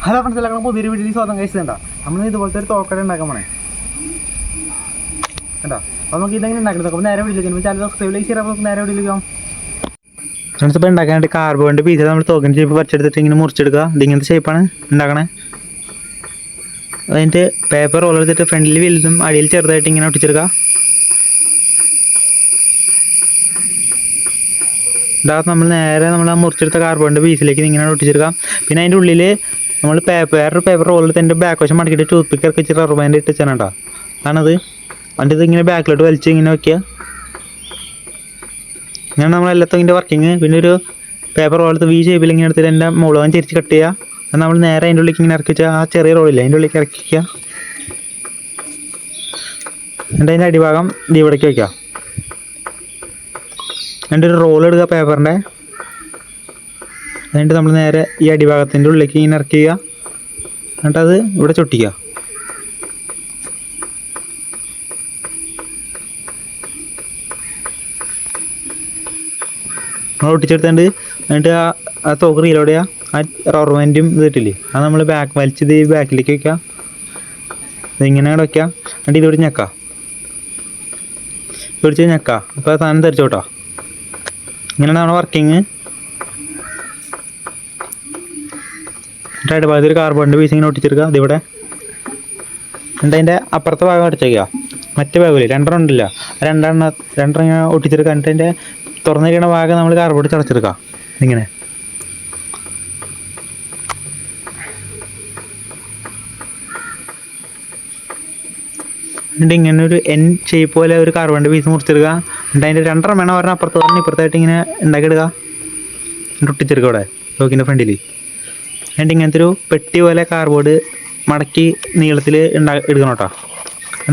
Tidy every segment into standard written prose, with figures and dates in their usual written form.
Hello friends, എല്ലാം പുതിയൊരു വീട്ടിൽ സ്വാഗതം. കഴിച്ചതുണ്ടോ? നമ്മൾ ഇതുപോലത്തെ ഒരു തോക്കട ഉണ്ടാക്കാൻ പോണേ കണ്ടോ. അപ്പോൾ നമുക്ക് ഇതെങ്ങനെ ഉണ്ടാക്കുന്നത് നോക്കാം. നേരെ വീട്ടിലേക്ക് ചാനൽ സബ്സ്ക്രൈബ് ചെയ്യാൻ നമുക്ക് നേരെ വീട്ടിലേക്ക് പോകാം. ഫ്രണ്ട്സ്, ഇപ്പോൾ ഉണ്ടാക്കാനായിട്ട് കാർബോണിൻ്റെ പീസ് നമ്മൾ തോക്കിൻ്റെ ഷേപ്പ് വരച്ചെടുത്തിട്ട് ഇങ്ങനെ മുറിച്ചെടുക്കുക. ഇതിങ്ങനത്തെ ഷേപ്പാണ് ഉണ്ടാക്കണേ. അതിൻ്റെ പേപ്പർ റോൾ എടുത്തിട്ട് ഫ്രണ്ടിൽ വലുതും അടിയിൽ ചെറുതായിട്ട് ഇങ്ങനെ ഒട്ടിച്ചെടുക്കുക. ഇതാകത്ത് നമ്മൾ നേരെ നമ്മൾ ആ മുറിച്ചെടുത്ത കാർബോണിൻ്റെ പീസിലേക്ക് ഇങ്ങനെ ഒട്ടിച്ചെടുക്കാം. പിന്നെ അതിൻ്റെ ഉള്ളിൽ നമ്മൾ വേറൊരു പേപ്പർ റോൾ എടുത്ത് അതിൻ്റെ ബാക്ക് വശം മടക്കിയിട്ട് ടൂത്ത് പിക്ക് ഇറക്കി വെച്ചിട്ട് റബ്ബർ ബാൻഡ് ഇട്ട് വെച്ചാൽ കേട്ടോ. ആണത് അതിൻ്റെ ഇതിങ്ങനെ ബാക്കിലോട്ട് വലിച്ച് ഇങ്ങനെ വയ്ക്കുക. ഇങ്ങനെ നമ്മളെല്ലാത്തും ഇതിൻ്റെ വർക്കിങ്. പിന്നെ ഒരു പേപ്പർ റോൾ എടുത്ത് ഷേപ്പിൽ ഇങ്ങനെ എടുത്തിട്ട് എൻ്റെ മുളകൻ തിരിച്ച് കട്ട് ചെയ്യുക. അത് നമ്മൾ നേരെ അതിൻ്റെ ഉള്ളിലേക്ക് ഇങ്ങനെ ഇറക്കി വെച്ചാൽ ആ ചെറിയ റോളില്ല അതിൻ്റെ ഉള്ളിലേക്ക് ഇറക്കി വയ്ക്കുക. എന്നിട്ട് അതിൻ്റെ അടിഭാഗം ഇവിടേക്ക് വയ്ക്കുക. അതിൻ്റെ ഒരു റോൾ എടുക്കുക പേപ്പറിൻ്റെ. എന്നിട്ട് നമ്മൾ നേരെ ഈ അടിഭാഗത്തിൻ്റെ ഉള്ളിലേക്ക് ഇങ്ങനെ ഇറക്കി ചെയ്യുക. എന്നിട്ടത് ഇവിടെ ചൊട്ടിക്കുക. നമ്മൾ ഒട്ടിച്ചെടുത്തുകൊണ്ട് എന്നിട്ട് ആ തോക്ക് റീലോഡ് ചെയ്യുക. ആ റബ്ബർ ബാൻഡും ഇതിട്ടില്ലേ അത് നമ്മൾ വലിച്ചത് ഈ ബാക്കിലേക്ക് വയ്ക്കുക. ഇതിങ്ങനെ അവിടെ വയ്ക്കുക. എന്നിട്ട് ഇതോടെ ഞെക്കുക. പിടിച്ച് ഞെക്കുക. അപ്പോൾ ആ സാധനം തെറിച്ചോട്ടോ. ഇങ്ങനെയാണ് നമ്മുടെ വർക്കിങ്. എന്നിട്ട് ഭാഗത്ത് ഒരു കാർബോണിൻ്റെ പീസ് ഇങ്ങനെ ഒട്ടിച്ചെടുക്കുക. അതിവിടെ എന്നിട്ട് അതിൻ്റെ അപ്പുറത്തെ ഭാഗം അടിച്ചേക്കുക. മറ്റേ ഭാഗമില്ലേ രണ്ടെണ്ണം ഉണ്ടല്ലോ, രണ്ടെണ്ണം ഇങ്ങനെ ഒട്ടിച്ചെടുക്കുക. എന്നിട്ട് അതിൻ്റെ തുറന്നിരിക്കുന്ന ഭാഗം നമ്മൾ കാർബോർഡ് ചടച്ചെടുക്കുക. ഇങ്ങനെ എന്നിട്ട് ഇങ്ങനെ ഒരു എൻ ഷേപ്പ് പോലെ ഒരു കാർബോണിൻ്റെ പീസ് മുറിച്ചെടുക്കുക. എന്നിട്ട് അതിൻ്റെ രണ്ടെണ്ണം വേണം പറഞ്ഞാൽ അപ്പുറത്ത് പറഞ്ഞാൽ ഇപ്പുറത്തായിട്ട് ഇങ്ങനെ ഉണ്ടാക്കിയെടുക്കുക. എന്നിട്ട് ഒട്ടിച്ചെടുക്കുക അവിടെ തോക്കിൻ്റെ ഫ്രണ്ടിൽ. എന്നിട്ട് ഇങ്ങനത്തെ ഒരു പെട്ടി പോലെ കാർബോർഡ് മടക്കി നീളത്തിൽ എടുക്കണം കേട്ടോ.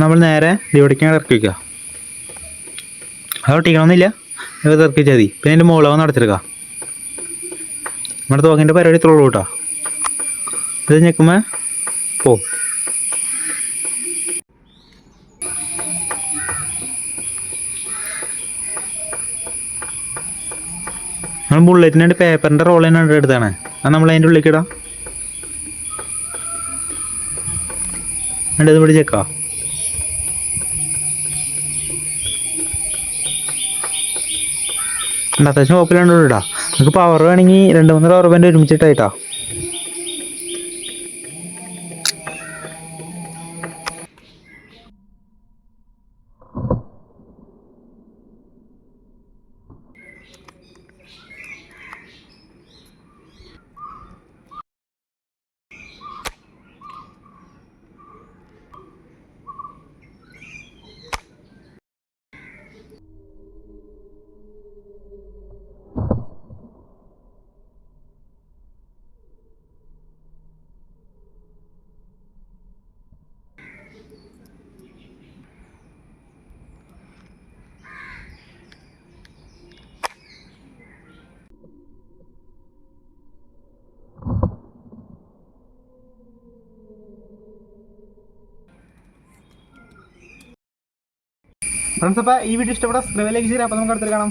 നമ്മൾ നേരെ ഇവിടേക്കാണ് ഇറക്കി വയ്ക്കുക. അത് ഒട്ടിക്കണമെന്നില്ല, അത് ഇറക്കി വെച്ചാൽ മതി. പിന്നെ അതിൻ്റെ മുളക് അടച്ചെടുക്കുക. നമ്മുടെ തോക്കിൻ്റെ പരിപാടി ഇത്രയുള്ളൂ കേട്ടോ. ഇത് ഞെക്കുമ്പോൾ പോ. നമ്മൾ ബുള്ളറ്റിന് വേണ്ടി പേപ്പറിൻ്റെ റോൾ തന്നെ എടുത്താണ്. അത് നമ്മൾ അതിൻ്റെ ഉള്ളിലേക്ക് ഇടാം. എന്നിട്ട് ഇത് പിടിച്ചേക്കാം. അത്യാവശ്യം ഓപ്പിലാണ്ട് ഇടാം. നമുക്ക് പവർ വേണമെങ്കിൽ 2-3 റബ്ബർ ബാൻഡ് ഒരുമിച്ചിട്ടായിട്ടാ. ഫ്രണ്ട്സ്, അപ്പോൾ ഈ വീഡിയോ ഇഷ്ടപ്പെട്ട സബ്സ്ക്രൈബ് ലൈക്ക് ചെയ്യുക. അപ്പോൾ നമുക്ക് അടുത്ത് കാണാം.